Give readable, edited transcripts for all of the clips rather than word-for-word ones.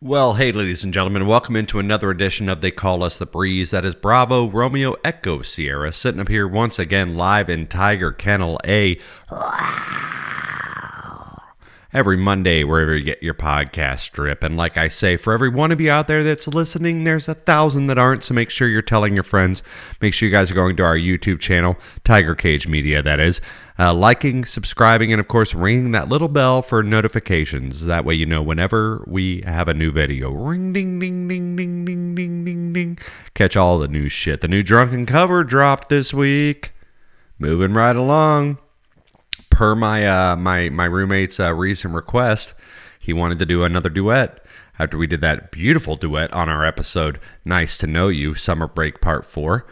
Well, hey, ladies and gentlemen, welcome into another edition of They Call Us the Breeze. That is Bravo, Romeo, Echo, Sierra, sitting up here once again live in Tiger Kennel A. Every Monday, wherever you get your podcast strip. And like I say, for every one of you out there that's listening, there's 1,000 that aren't, so make sure you're telling your friends. Make sure you guys are going to our YouTube channel, Tiger Cage Media, that is. Liking, subscribing, and of course, ringing that little bell for notifications. That way you know whenever we have a new video. Ring, ding, ding, ding, ding, ding, ding, ding, ding. Catch all the new shit. The new Drunken cover dropped this week. Moving right along. Per my roommate's recent request, he wanted to do another duet. After we did that beautiful duet on our episode, Nice to Know You, Summer Break Part 4,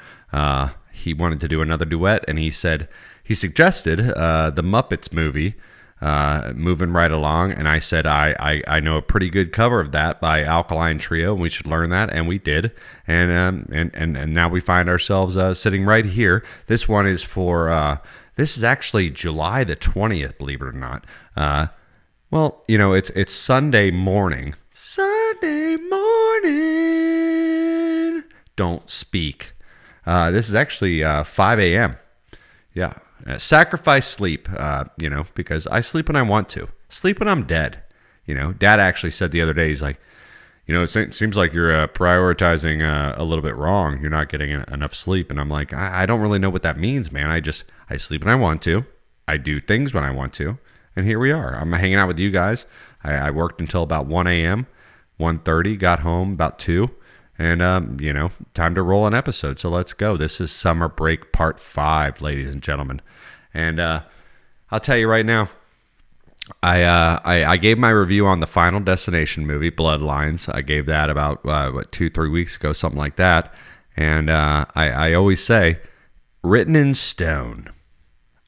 he wanted to do another duet, and he suggested the Muppets movie, Moving Right Along, and I said, I know a pretty good cover of that by Alkaline Trio, and we should learn that, and we did, and now we find ourselves sitting right here. This one is for... This is actually July the 20th, believe it or not. Well, you know, it's Sunday morning. Sunday morning. Don't speak. This is actually 5 a.m. Yeah. Sacrifice sleep, because I sleep when I want to. Sleep when I'm dead. You know, Dad actually said the other day, he's like, it seems like you're prioritizing a little bit wrong. You're not getting enough sleep. And I'm like, I don't really know what that means, man. I sleep when I want to. I do things when I want to. And here we are. I'm hanging out with you guys. I worked until about 1 a.m., 1:30, got home about 2. And, time to roll an episode. So let's go. This is Summer Break Part 5, ladies and gentlemen. And I'll tell you right now, I gave my review on the Final Destination movie, Bloodlines. I gave that about 2-3 weeks ago, something like that. And I always say, written in stone,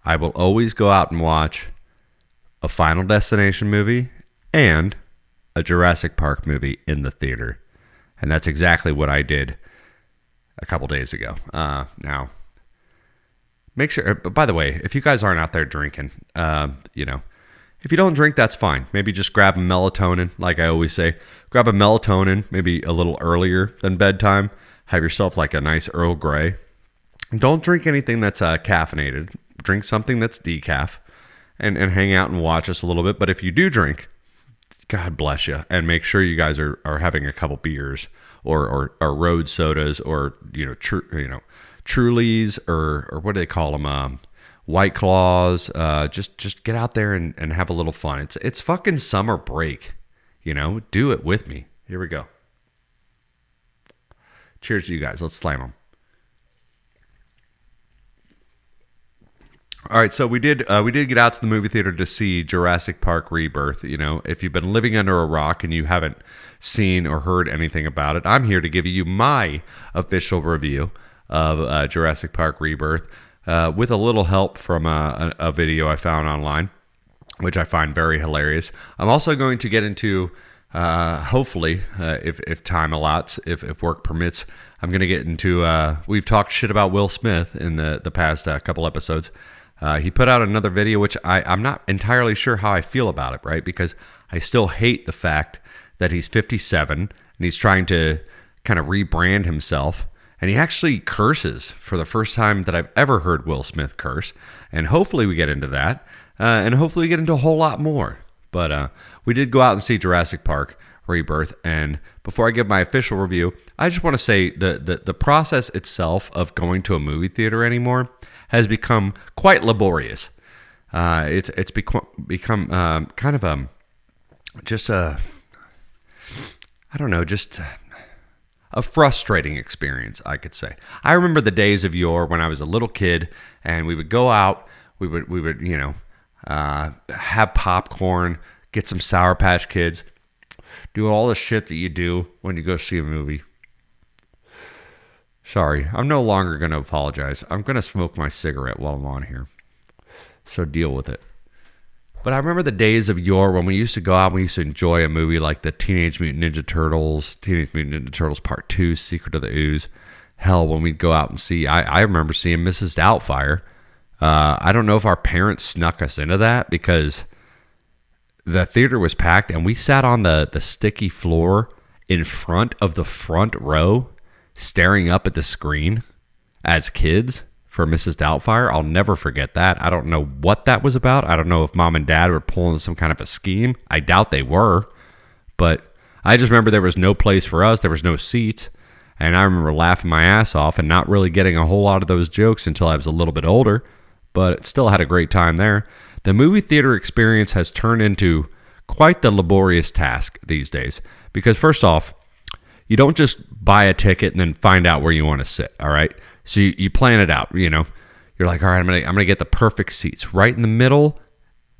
I will always go out and watch a Final Destination movie and a Jurassic Park movie in the theater. And that's exactly what I did a couple days ago. Now, make sure, by the way, if you guys aren't out there drinking, if you don't drink, that's fine. Maybe just grab a melatonin, like I always say. Grab a melatonin, maybe a little earlier than bedtime. Have yourself like a nice Earl Grey. Don't drink anything that's caffeinated. Drink something that's decaf and hang out and watch us a little bit. But if you do drink, God bless you. And make sure you guys are having a couple beers or road sodas or, Trulies or what do they call them? White Claws, just get out there and have a little fun. It's fucking summer break, do it with me. Here we go. Cheers to you guys. Let's slam them. All right, so we did get out to the movie theater to see Jurassic Park Rebirth. If you've been living under a rock and you haven't seen or heard anything about it, I'm here to give you my official review of Jurassic Park Rebirth. With a little help from a video I found online, which I find very hilarious. I'm also going to get into, hopefully, if time allots, if work permits, I'm going to get into, we've talked shit about Will Smith in the past couple episodes. He put out another video, which I'm not entirely sure how I feel about it, right? Because I still hate the fact that he's 57 and he's trying to kind of rebrand himself. And he actually curses for the first time that I've ever heard Will Smith curse. And hopefully we get into that. And hopefully we get into a whole lot more. But we did go out and see Jurassic Park Rebirth. And before I give my official review, I just want to say the process itself of going to a movie theater anymore has become quite laborious. It's become kind of a frustrating experience, I could say. I remember the days of yore when I was a little kid, and we would go out. We would have popcorn, get some Sour Patch Kids, do all the shit that you do when you go see a movie. Sorry, I'm no longer going to apologize. I'm going to smoke my cigarette while I'm on here, so deal with it. But I remember the days of yore when we used to go out and we used to enjoy a movie like the Teenage Mutant Ninja Turtles Part 2, Secret of the Ooze. Hell, when we'd go out and see, I remember seeing Mrs. Doubtfire. I don't know if our parents snuck us into that because the theater was packed and we sat on the sticky floor in front of the front row, staring up at the screen as kids for Mrs. Doubtfire. I'll never forget that. I don't know what that was about. I don't know if mom and dad were pulling some kind of a scheme. I doubt they were, but I just remember there was no place for us. There was no seats, and I remember laughing my ass off and not really getting a whole lot of those jokes until I was a little bit older, but still had a great time there. The movie theater experience has turned into quite the laborious task these days because, first off, you don't just buy a ticket and then find out where you want to sit, all right? So you plan it out, you know. You're like, all right, I'm gonna get the perfect seats right in the middle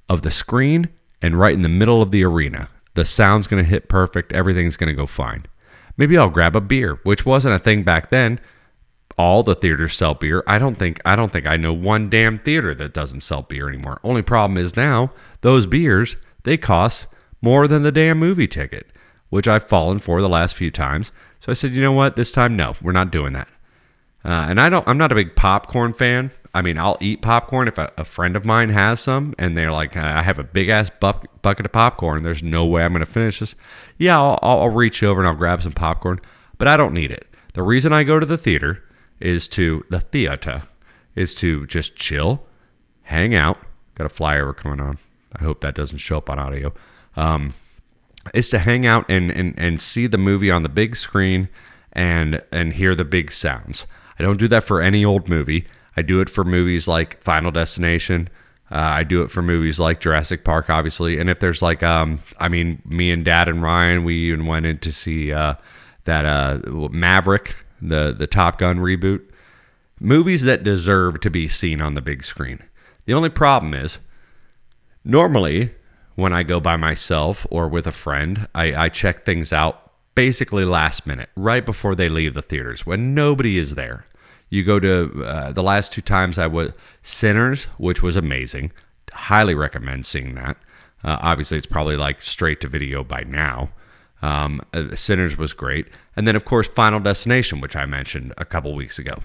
of the screen and right in the middle of the arena. The sound's going to hit perfect. Everything's going to go fine. Maybe I'll grab a beer, which wasn't a thing back then. All the theaters sell beer. I don't think I know one damn theater that doesn't sell beer anymore. Only problem is now those beers, they cost more than the damn movie ticket, which I've fallen for the last few times. So I said, you know what? This time, no, we're not doing that. And I'm not a big popcorn fan. I mean, I'll eat popcorn if a friend of mine has some, and they're like, I have a big ass bucket of popcorn. There's no way I'm going to finish this. Yeah, I'll reach over and I'll grab some popcorn, but I don't need it. The reason I go to the theater is to just chill, hang out. Got a flyover coming on. I hope that doesn't show up on audio. Is to hang out and see the movie on the big screen and hear the big sounds. I don't do that for any old movie. I do it for movies like Final Destination. I do it for movies like Jurassic Park, obviously. And if there's like, me and Dad and Ryan, we even went in to see that Maverick, the Top Gun reboot. Movies that deserve to be seen on the big screen. The only problem is, normally, when I go by myself or with a friend, I check things out basically last minute, right before they leave the theaters, when nobody is there. You go to the last two times I was Sinners, which was amazing. Highly recommend seeing that. Obviously, it's probably like straight to video by now. Sinners was great. And then, of course, Final Destination, which I mentioned a couple weeks ago.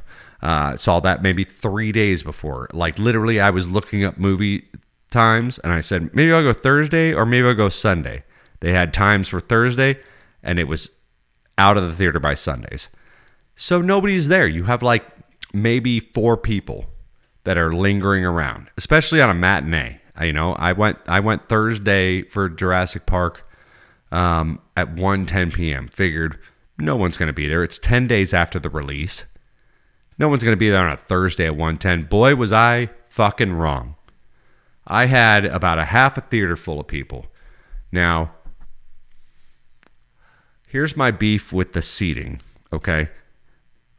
Saw that maybe 3 days before. Like, literally, I was looking up movie times, and I said, maybe I'll go Thursday or maybe I'll go Sunday. They had times for Thursday, and it was out of the theater by Sundays. So nobody's there. You have like maybe 4 people that are lingering around, especially on a matinee. I went Thursday for Jurassic Park at 1:10 p.m. Figured no one's going to be there. It's 10 days after the release. No one's going to be there on a Thursday at 1:10. Boy, was I fucking wrong. I had about a half a theater full of people. Now, here's my beef with the seating, okay?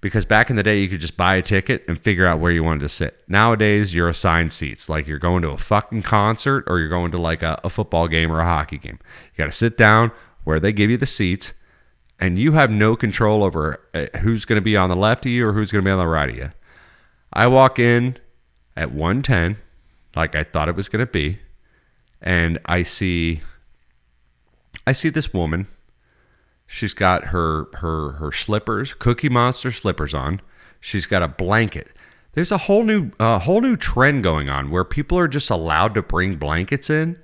Because back in the day, you could just buy a ticket and figure out where you wanted to sit. Nowadays, you're assigned seats. Like you're going to a fucking concert or you're going to like a football game or a hockey game. You got to sit down where they give you the seats, and you have no control over who's going to be on the left of you or who's going to be on the right of you. I walk in at 1:10, like I thought it was going to be, and I see this woman. She's got her slippers, Cookie Monster slippers on. She's got a blanket. There's a whole new trend going on where people are just allowed to bring blankets in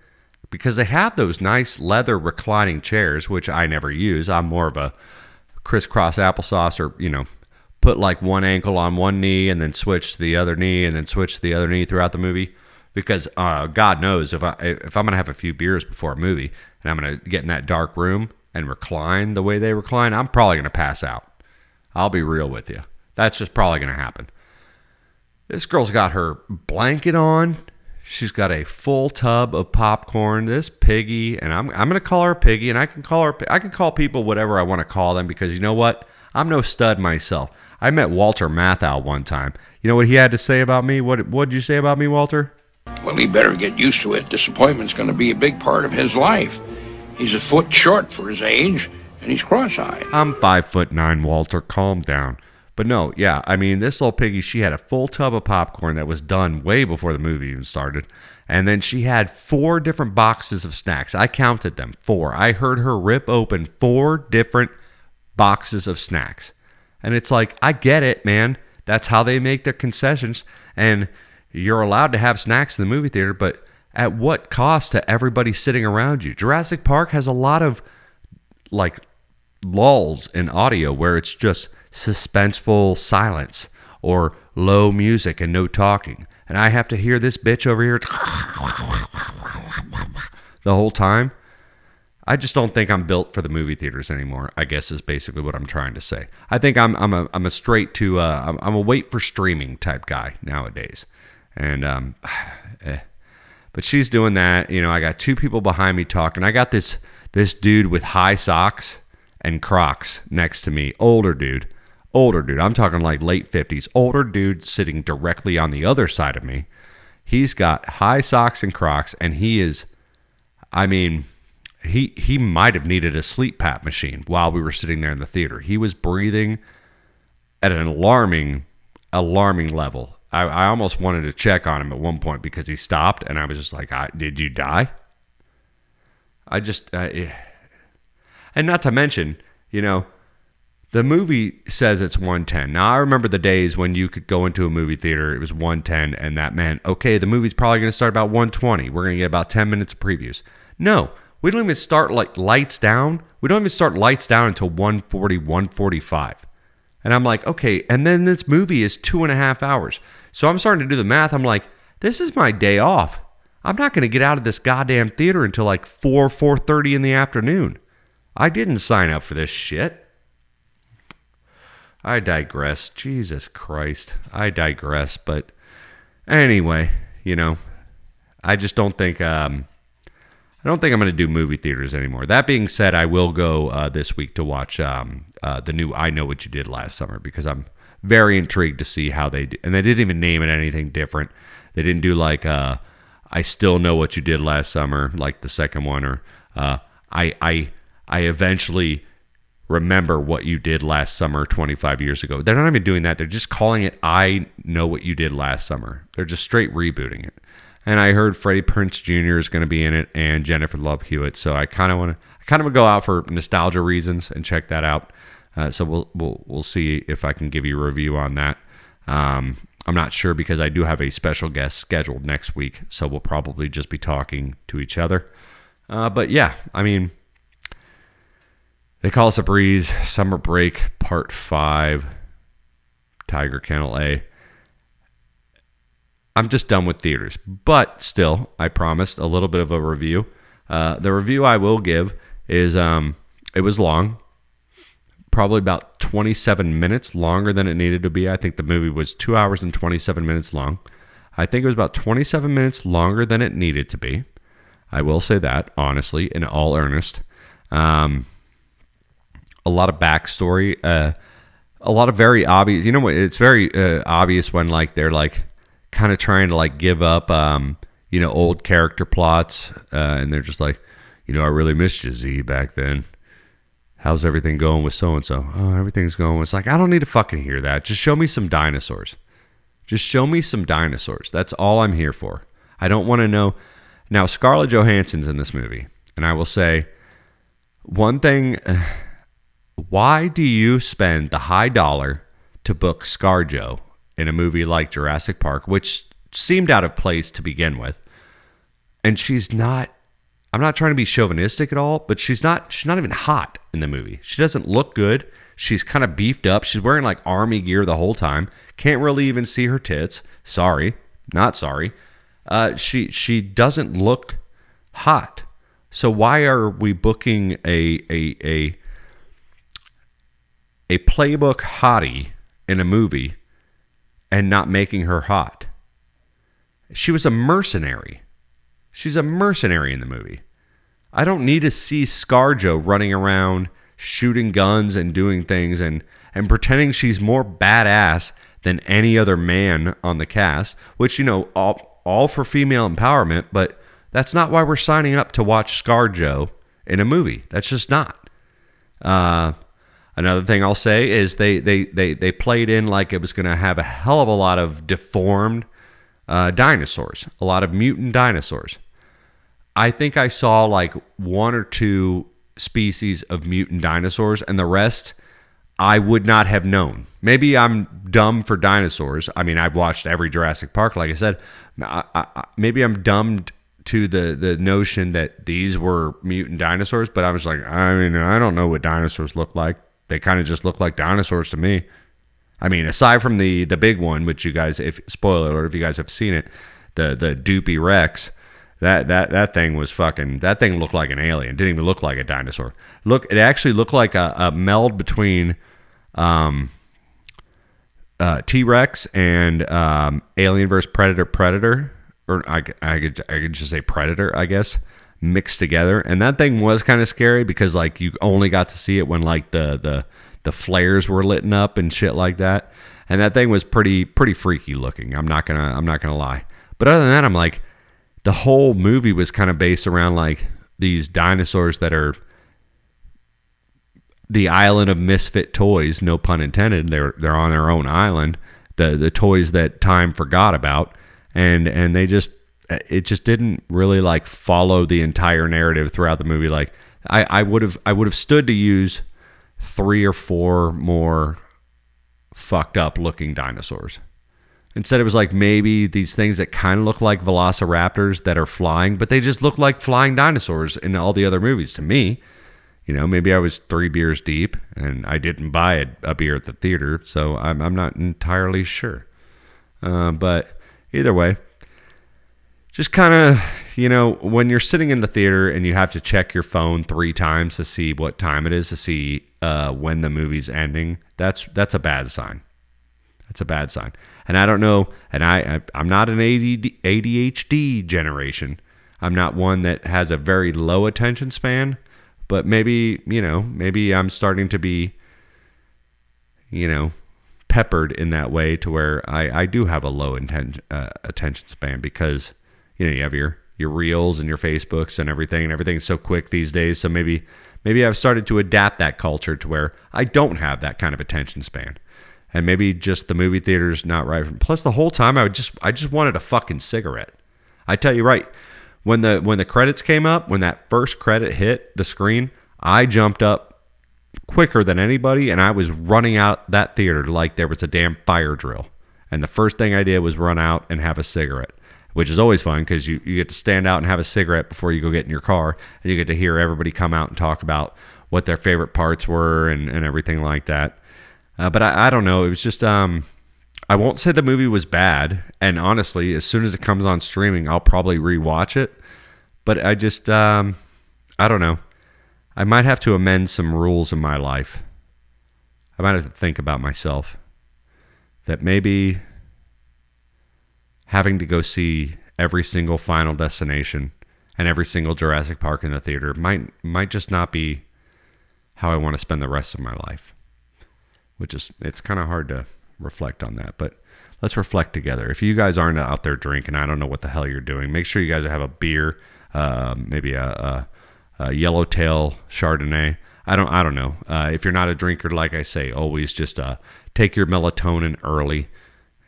because they have those nice leather reclining chairs, which I never use. I'm more of a crisscross applesauce, or put like one ankle on one knee and then switch to the other knee and then switch to the other knee throughout the movie. Because God knows if I'm gonna have a few beers before a movie and I'm gonna get in that dark room and recline the way they recline, I'm probably going to pass out. I'll be real with you. That's just probably going to happen. This girl's got her blanket on. She's got a full tub of popcorn. This Piggy, and I'm going to call her Piggy, and I can call people whatever I want to call them because you know what? I'm no stud myself. I met Walter Matthau one time. You know what he had to say about me? What did you say about me, Walter? Well, he better get used to it. Disappointment's going to be a big part of his life. He's a foot short for his age, and he's cross-eyed. I'm 5'9", Walter. Calm down. But no, yeah, I mean, this little Piggy, she had a full tub of popcorn that was done way before the movie even started. And then she had 4 different boxes of snacks. I counted them, 4. I heard her rip open 4 different boxes of snacks. And it's like, I get it, man. That's how they make their concessions. And you're allowed to have snacks in the movie theater, but at what cost to everybody sitting around you? Jurassic Park has a lot of like lulls in audio where it's just suspenseful silence or low music and no talking. And I have to hear this bitch over here the whole time. I just don't think I'm built for the movie theaters anymore, I guess is basically what I'm trying to say. I think I'm a straight to, I'm a wait for streaming type guy nowadays. And, but she's doing that. You know, I got two people behind me talking. I got this dude with high socks and Crocs next to me. Older dude. I'm talking like late 50s. Older dude sitting directly on the other side of me. He's got high socks and Crocs, and he is, I mean, he might have needed a sleep pap machine while we were sitting there in the theater. He was breathing at an alarming level. I almost wanted to check on him at one point because he stopped, and I was just like, did you die? And not to mention, you know, the movie says it's 110. Now, I remember the days when you could go into a movie theater, it was 110, and that meant, okay, the movie's probably going to start about 120. We're going to get about 10 minutes of previews. No, we don't even start like lights down. We don't even start lights down until 140, 145. And I'm like, okay, and then this movie is 2.5 hours. So I'm starting to do the math. I'm like, this is my day off. I'm not going to get out of this goddamn theater until like 4:30 in the afternoon. I didn't sign up for this shit. I digress. Jesus Christ. I digress. But anyway, you know, I just don't think I'm going to do movie theaters anymore. That being said, I will go this week to watch the new I Know What You Did Last Summer because I'm very intrigued to see how they do. And they didn't even name it anything different. They didn't do like I Still Know What You Did Last Summer, like the second one, or I eventually remember what you did last summer 25 years ago. They're not even doing that. They're just calling it I Know What You Did Last Summer. They're just straight rebooting it. And I heard Freddie Prinze Jr. is going to be in it and Jennifer Love Hewitt. So I kind of want to go out for nostalgia reasons and check that out. So we'll see if I can give you a review on that. I'm not sure because I do have a special guest scheduled next week. So we'll probably just be talking to each other. But yeah, I mean, They Call Us a Breeze, Summer Break, Part 5, Tiger Kennel A. I'm just done with theaters. But still, I promised a little bit of a review. The review I will give is, it was long. Probably about 27 minutes longer than it needed to be. I think the movie was 2 hours and 27 minutes long. I think it was about 27 minutes longer than it needed to be. I will say that, honestly, in all earnest. A lot of backstory. A lot of very obvious... You know what? It's very obvious when like they're like kind of trying to like give up, old character plots. And they're just like, I really missed you, Z, back then. How's everything going with so-and-so? Oh, everything's going. It's like, I don't need to fucking hear that. Just show me some dinosaurs. Just show me some dinosaurs. That's all I'm here for. I don't want to know. Now, Scarlett Johansson's in this movie. And I will say, one thing, why do you spend the high dollar to book ScarJo in a movie like Jurassic Park, which seemed out of place to begin with? And she's not, I'm not trying to be chauvinistic at all, but she's not even hot in the movie. She doesn't look good. She's kind of beefed up. She's wearing like army gear the whole time. Can't really even see her tits. Sorry, not sorry. She doesn't look hot. So why are we booking a playbook hottie in a movie and not making her hot? She was a mercenary. She's a mercenary in the movie. I don't need to see ScarJo running around shooting guns and doing things and pretending she's more badass than any other man on the cast, which, all for female empowerment, but that's not why we're signing up to watch ScarJo in a movie. That's just not. Another thing I'll say is they played in like it was going to have a hell of a lot of deformed dinosaurs, a lot of mutant dinosaurs. I think I saw like one or two species of mutant dinosaurs, and the rest I would not have known. Maybe I'm dumb for dinosaurs. I mean, I've watched every Jurassic Park, like I said. Maybe I'm dumb to the notion that these were mutant dinosaurs, but I was like, I mean, I don't know what dinosaurs look like. They kind of just look like dinosaurs to me. I mean, aside from the big one, which you guys, if spoiler alert, if you guys have seen it, the Doopy Rex, that thing was fucking. That thing looked like an alien. Didn't even look like a dinosaur. It actually looked like a meld between T-Rex and Alien vs Predator, or I could just say Predator, I guess, mixed together. And that thing was kind of scary because like you only got to see it when like the flares were lit up and shit like that. And that thing was pretty freaky looking. I'm not gonna lie. But other than that, I'm like, the whole movie was kind of based around like these dinosaurs that are the island of misfit toys, no pun intended. They're on their own island. The toys that time forgot about, and it just didn't really like follow the entire narrative throughout the movie. Like I would have stood to use 3 or 4 more fucked up looking dinosaurs. Instead, it was like maybe these things that kind of look like velociraptors that are flying, but they just look like flying dinosaurs in all the other movies to me. You know, maybe I was 3 beers deep and I didn't buy a beer at the theater, so I'm not entirely sure. But either way, just kind of, you know, when you're sitting in the theater and you have to check your phone 3 times to see what time it is, to see when the movie's ending, that's a bad sign. That's a bad sign. And I don't know, and I'm not an ADHD generation. I'm not one that has a very low attention span, but maybe, you know, maybe I'm starting to be, you know, peppered in that way to where I do have a low attention span because, you know, you have your reels and your Facebooks and everything's so quick these days. So maybe I've started to adapt that culture to where I don't have that kind of attention span. And maybe just the movie theater's not right. Plus, the whole time I just wanted a fucking cigarette. I tell you right, when the credits came up, when that first credit hit the screen, I jumped up quicker than anybody, and I was running out that theater like there was a damn fire drill. And the first thing I did was run out and have a cigarette, which is always fun because you get to stand out and have a cigarette before you go get in your car, and you get to hear everybody come out and talk about what their favorite parts were and everything like that. But I don't know. It was just, I won't say the movie was bad. And honestly, as soon as it comes on streaming, I'll probably rewatch it. But I just, I don't know. I might have to amend some rules in my life. I might have to think about myself. That maybe having to go see every single Final Destination and every single Jurassic Park in the theater might just not be how I want to spend the rest of my life. Which is, it's kind of hard to reflect on that, but let's reflect together. If you guys aren't out there drinking, I don't know what the hell you're doing. Make sure you guys have a beer, maybe a Yellowtail Chardonnay. I don't know. If you're not a drinker, like I say, always just take your melatonin early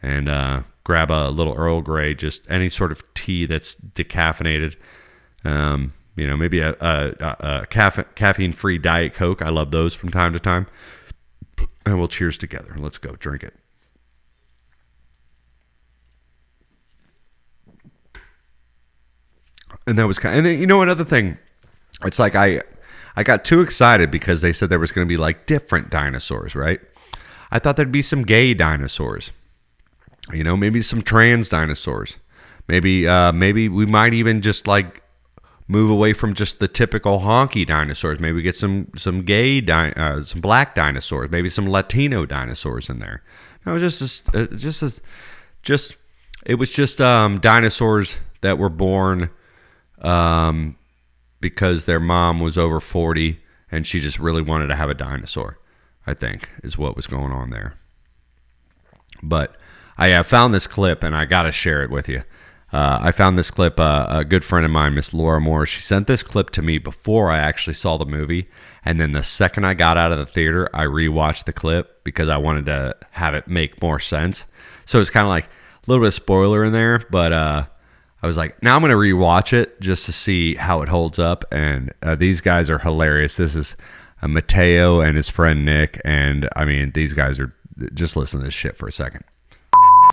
and grab a little Earl Grey, just any sort of tea that's decaffeinated. You know, maybe a caffeine-free Diet Coke. I love those from time to time. And we'll cheers together. Let's go drink it. And that was kind of, and then, you know, another thing, it's like I got too excited because they said there was going to be like different dinosaurs, right? I thought there'd be some gay dinosaurs, you know, maybe some trans dinosaurs. Maybe we might even just like move away from just the typical honky dinosaurs. Maybe we get some gay, some black dinosaurs. Maybe some Latino dinosaurs in there. No, it was just dinosaurs that were born because their mom was over 40 and she just really wanted to have a dinosaur, I think, is what was going on there. But I found this clip and I got to share it with you. I found this clip, a good friend of mine, Miss Laura Moore, she sent this clip to me before I actually saw the movie. And then the second I got out of the theater, I rewatched the clip because I wanted to have it make more sense. So it's kind of like a little bit of spoiler in there, but I was like, now I'm going to rewatch it just to see how it holds up. And these guys are hilarious. This is Mateo and his friend Nick. And I mean, these guys are, just listen to this shit for a second.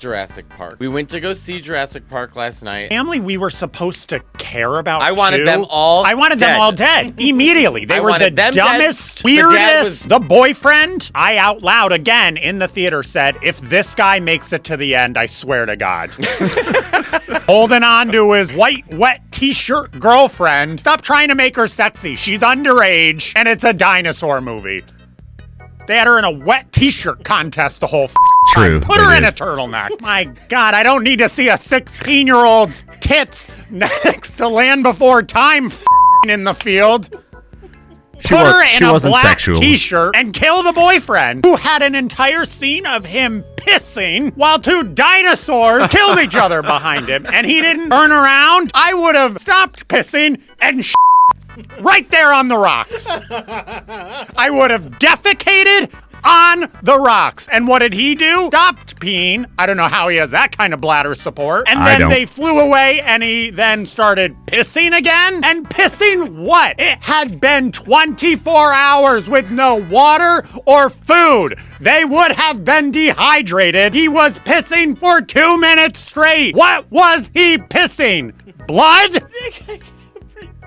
Jurassic Park. We went to go see Jurassic Park last night. Family we were supposed to care about. I wanted them all I wanted them all dead immediately. They were the dumbest, weirdest. The boyfriend, I out loud again in the theater said, if this guy makes it to the end, I swear to God. Holding on to his white, wet t-shirt girlfriend. Stop trying to make her sexy. She's underage, and it's a dinosaur movie. They had her in a wet t-shirt contest the whole True. time. Put her in a turtleneck. My God, I don't need to see a 16-year-old's tits next to Land Before Time in the field. Put her in a black t-shirt and kill the boyfriend, who had an entire scene of him pissing while two dinosaurs killed each other behind him, and he didn't turn around. I would have stopped pissing and right there on the rocks. I would have defecated on the rocks. And what did he do? Stopped peeing. I don't know how he has that kind of bladder support. And then they flew away, and he then started pissing again. And pissing what? It had been 24 hours with no water or food. They would have been dehydrated. He was pissing for 2 minutes straight. What was he pissing? Blood?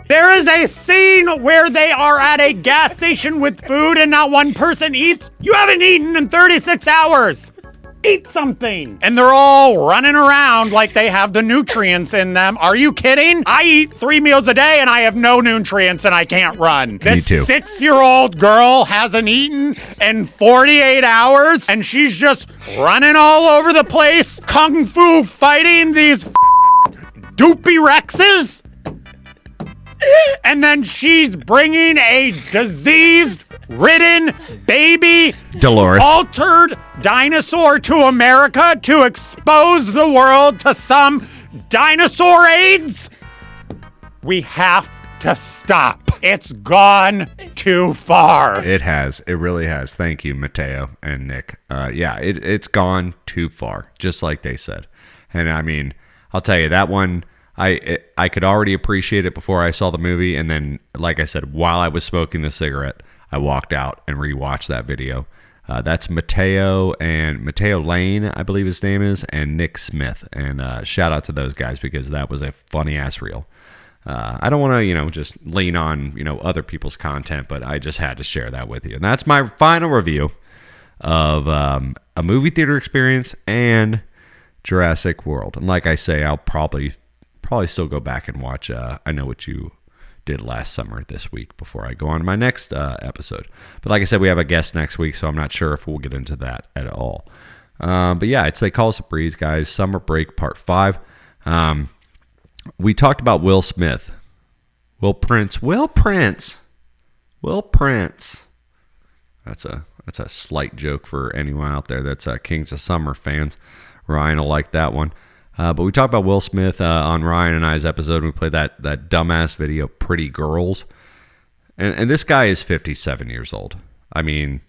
There is a scene where they are at a gas station with food and not one person eats. You haven't eaten in 36 hours. Eat something. And they're all running around like they have the nutrients in them. Are you kidding? I eat 3 meals a day and I have no nutrients and I can't run. This 6-year-old girl hasn't eaten in 48 hours and she's just running all over the place, kung fu fighting these doopy Rexes. And then she's bringing a disease-ridden baby, Dolores, altered dinosaur to America to expose the world to some dinosaur AIDS. We have to stop. It's gone too far. It has. It really has. Thank you, Mateo and Nick. It's gone too far, just like they said. And I mean, I'll tell you, that one, I could already appreciate it before I saw the movie, and then, like I said, while I was smoking the cigarette, I walked out and rewatched that video. That's Mateo Lane, I believe his name is, and Nick Smith. And shout out to those guys because that was a funny ass reel. I don't want to, just lean on, other people's content, but I just had to share that with you. And that's my final review of a movie theater experience and Jurassic World. And like I say, I'll probably still go back and watch I Know What You Did Last Summer this week before I go on to my next episode. But like I said, we have a guest next week, so I'm not sure if we'll get into that at all. But yeah, They Call Us a Breeze, guys. Summer Break Part 5. We talked about Will Smith. Will Prince. That's a slight joke for anyone out there that's Kings of Summer fans. Ryan will like that one. But we talked about Will Smith on Ryan and I's episode. We played that dumbass video, Pretty Girls. And this guy is 57 years old. I mean,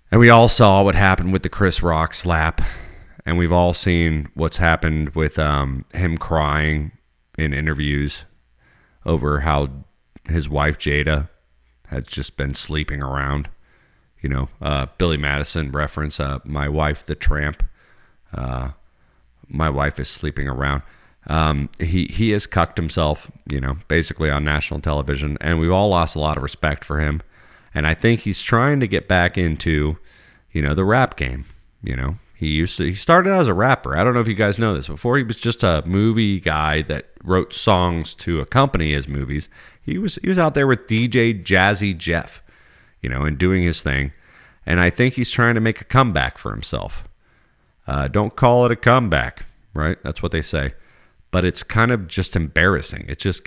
and we all saw what happened with the Chris Rock slap. And we've all seen what's happened with him crying in interviews over how his wife, Jada, has just been sleeping around. Billy Madison reference, my wife, the tramp. My wife is sleeping around. He has cucked himself, basically on national television, and we've all lost a lot of respect for him. And I think he's trying to get back into, the rap game. He started out as a rapper. I don't know if you guys know this. Before he was just a movie guy that wrote songs to accompany his movies. He was out there with DJ Jazzy Jeff, and doing his thing. And I think he's trying to make a comeback for himself. Don't call it a comeback, right? That's what they say. But it's kind of just embarrassing. It's just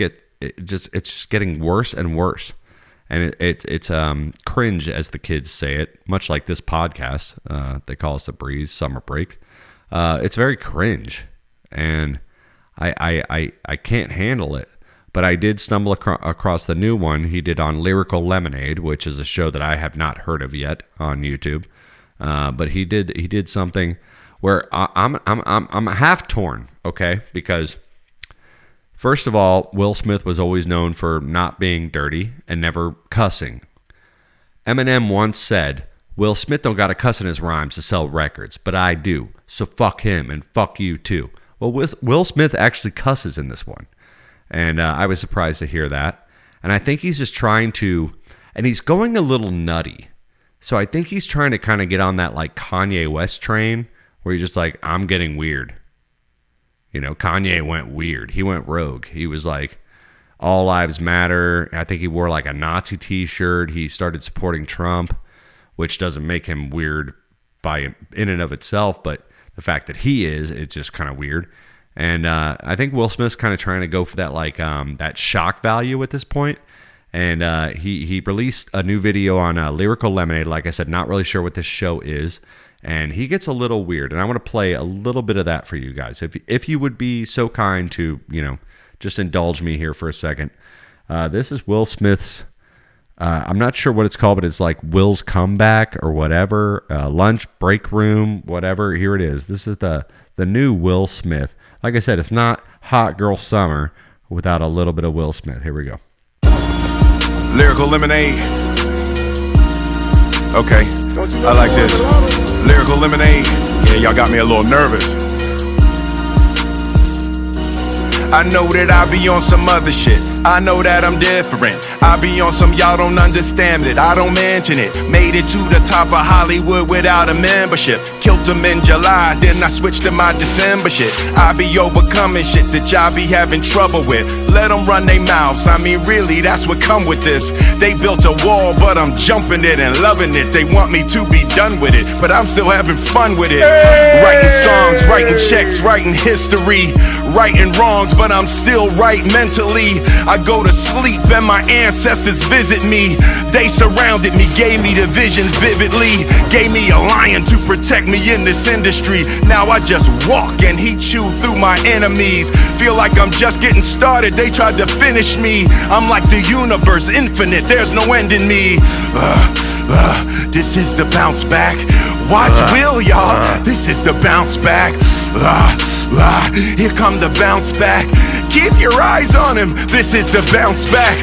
getting worse and worse. And it's cringe, as the kids say it, much like this podcast. They call us The Breeze, Summer Break. It's very cringe, and I can't handle it. But I did stumble across the new one he did on Lyrical Lemonade, which is a show that I have not heard of yet on YouTube. But he did something where I'm half torn, okay? Because first of all, Will Smith was always known for not being dirty and never cussing. Eminem once said, Will Smith don't got to cuss in his rhymes to sell records, but I do. So fuck him and fuck you too. Well, Will Smith actually cusses in this one. And I was surprised to hear that. And I think he's just trying to, and he's going a little nutty. So I think he's trying to kind of get on that like Kanye West train where he's just like, I'm getting weird. You know, Kanye went weird. He went rogue. He was like, all lives matter. I think he wore like a Nazi t-shirt. He started supporting Trump, which doesn't make him weird in and of itself, but the fact that he is, it's just kind of weird. And I think Will Smith's kind of trying to go for that like that shock value at this point. And he released a new video on Lyrical Lemonade. Like I said, not really sure what this show is. And he gets a little weird. And I want to play a little bit of that for you guys. If you would be so kind to, just indulge me here for a second. This is Will Smith's, I'm not sure what it's called, but it's like Will's Comeback or whatever. Lunch, break room, whatever. Here it is. This is the new Will Smith. Like I said, it's not Hot Girl Summer without a little bit of Will Smith. Here we go. Lyrical Lemonade. Okay, I like this. Lyrical Lemonade. Yeah, y'all got me a little nervous. I know that I be on some other shit. I know that I'm different. I be on some y'all don't understand it. I don't mention it. Made it to the top of Hollywood without a membership. Killed them in July, then I switched to my December shit. I be overcoming shit that y'all be having trouble with. Let them run their mouths. I mean, really, that's what come with this. They built a wall, but I'm jumping it and loving it. They want me to be done with it, but I'm still having fun with it. Writing songs, writing checks, writing history, righting wrongs, but I'm still right mentally. I go to sleep and my ancestors visit me. They surrounded me, gave me the vision vividly, gave me a lion to protect me in this industry. Now I just walk and he chew through my enemies. Feel like I'm just getting started, they tried to finish me. I'm like the universe, infinite, there's no end in me. This is the bounce back. Watch Will, y'all. This is the bounce back. Here come the bounce back. Keep your eyes on him. This is the bounce back.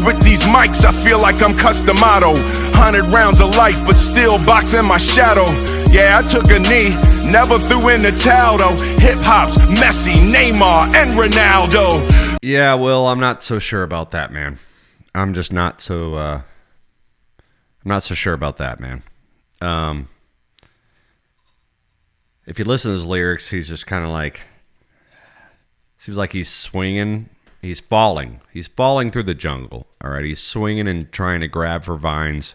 With these mics, I feel like I'm Customato. 100 rounds of life, but still boxing my shadow. Yeah, I took a knee, never threw in the towel though. Hip hop's Messi, Neymar, and Ronaldo. Yeah, Will, I'm not so sure about that, man. I'm just not so. I'm not so sure about that, man. If you listen to his lyrics, he's just kind of like, seems like he's swinging. He's falling. He's falling through the jungle. All right, he's swinging and trying to grab for vines,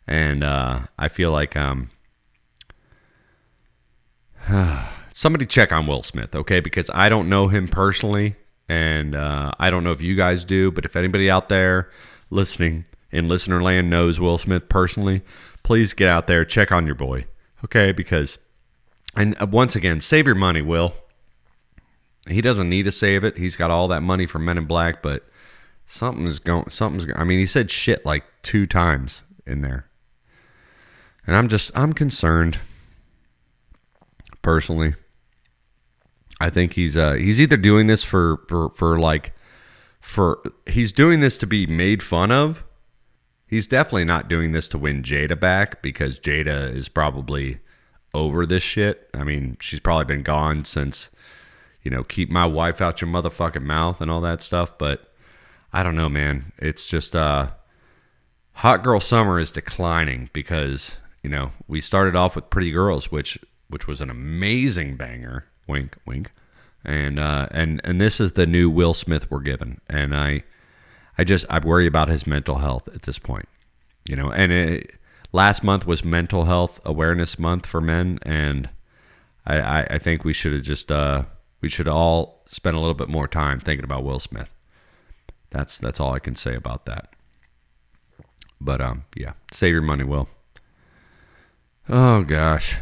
and I feel like somebody check on Will Smith, okay? Because I don't know him personally, and I don't know if you guys do. But if anybody out there listening in listener land knows Will Smith personally, please get out there, check on your boy, okay? Because, and once again, save your money, Will. He doesn't need to save it. He's got all that money from Men in Black, but something's, I mean, he said shit like 2 times in there. And I'm concerned, personally. I think he's either doing this he's doing this to be made fun of. He's definitely not doing this to win Jada back, because Jada is probably over this shit. I mean, she's probably been gone since, keep my wife out your motherfucking mouth and all that stuff. But I don't know, man. It's just Hot Girl Summer is declining because, we started off with Pretty Girls, which was an amazing banger. Wink, wink. And this is the new Will Smith we're given. And I worry about his mental health at this point. Last month was Mental Health Awareness Month for men, and I think we should have just we should all spend a little bit more time thinking about Will Smith. That's all I can say about that. But yeah, save your money, Will. Oh gosh,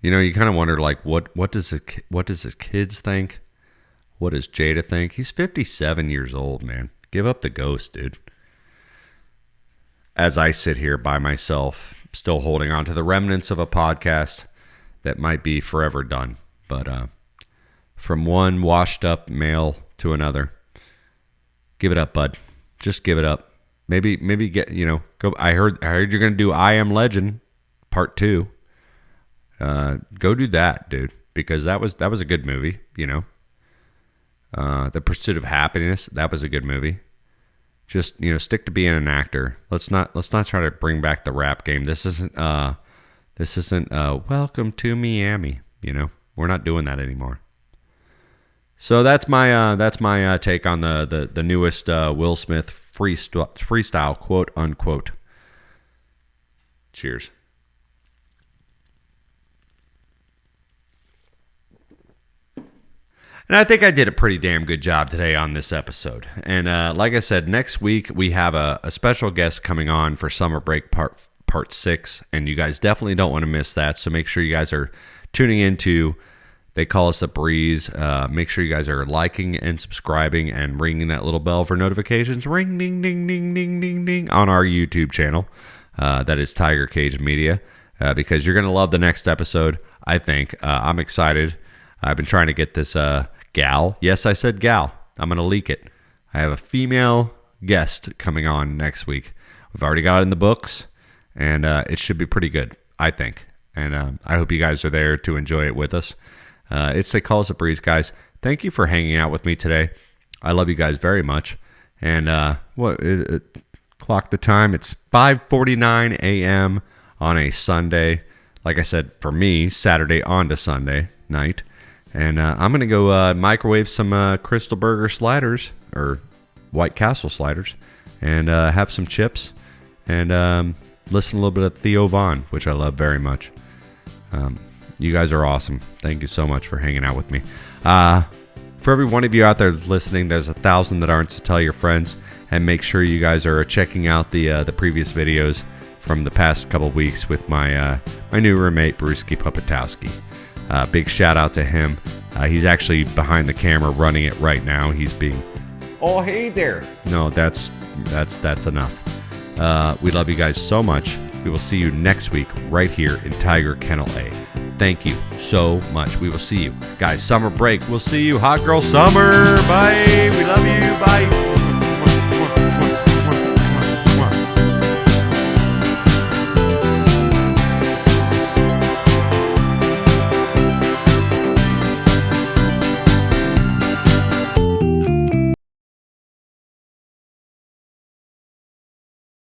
you kind of wonder what does his kids think? What does Jada think? He's 57 years old, man. Give up the ghost, dude. As I sit here by myself, still holding on to the remnants of a podcast that might be forever done. But from one washed up male to another, give it up, bud. Just give it up. Maybe get, go. I heard you're going to do I Am Legend Part 2. Go do that, dude, because that was a good movie, you know. The Pursuit of Happiness, that was a good movie. Just, you know, stick to being an actor. Let's not try to bring back the rap game. This isn't Welcome to Miami, you know. We're not doing that anymore. So that's my take on the newest Will Smith freestyle, quote unquote. Cheers. And I think I did a pretty damn good job today on this episode. And like I said, next week we have a special guest coming on for Summer Break Part 6. And you guys definitely don't want to miss that. So make sure you guys are tuning into They Call Us a Breeze. Make sure you guys are liking and subscribing and ringing that little bell for notifications. Ring, ding, ding, ding, ding, ding, ding on our YouTube channel. That is Tiger Cage Media. Because you're going to love the next episode, I think. I'm excited. I've been trying to get this gal. Yes, I said gal. I'm going to leak it. I have a female guest coming on next week. We've already got it in the books, and it should be pretty good, I think. And I hope you guys are there to enjoy it with us. It's They Call Us a Breeze, guys. Thank you for hanging out with me today. I love you guys very much. And clock the time. It's 5:49 a.m. on a Sunday. Like I said, for me, Saturday on to Sunday night. And I'm going to go microwave some Crystal Burger sliders, or White Castle sliders, and have some chips, and listen a little bit of Theo Von, which I love very much. You guys are awesome. Thank you so much for hanging out with me. For every one of you out there listening, there's 1,000 that aren't, so tell your friends, and make sure you guys are checking out the previous videos from the past couple of weeks with my new roommate, Brewski Pupatowski. Big shout out to him. He's actually behind the camera running it right now. He's being, oh, hey there. No, that's enough. We love you guys so much. We will see you next week right here in Tiger Kennel A. Thank you so much. We will see you. Guys, summer break. We'll see you. Hot girl summer. Bye. We love you. Bye.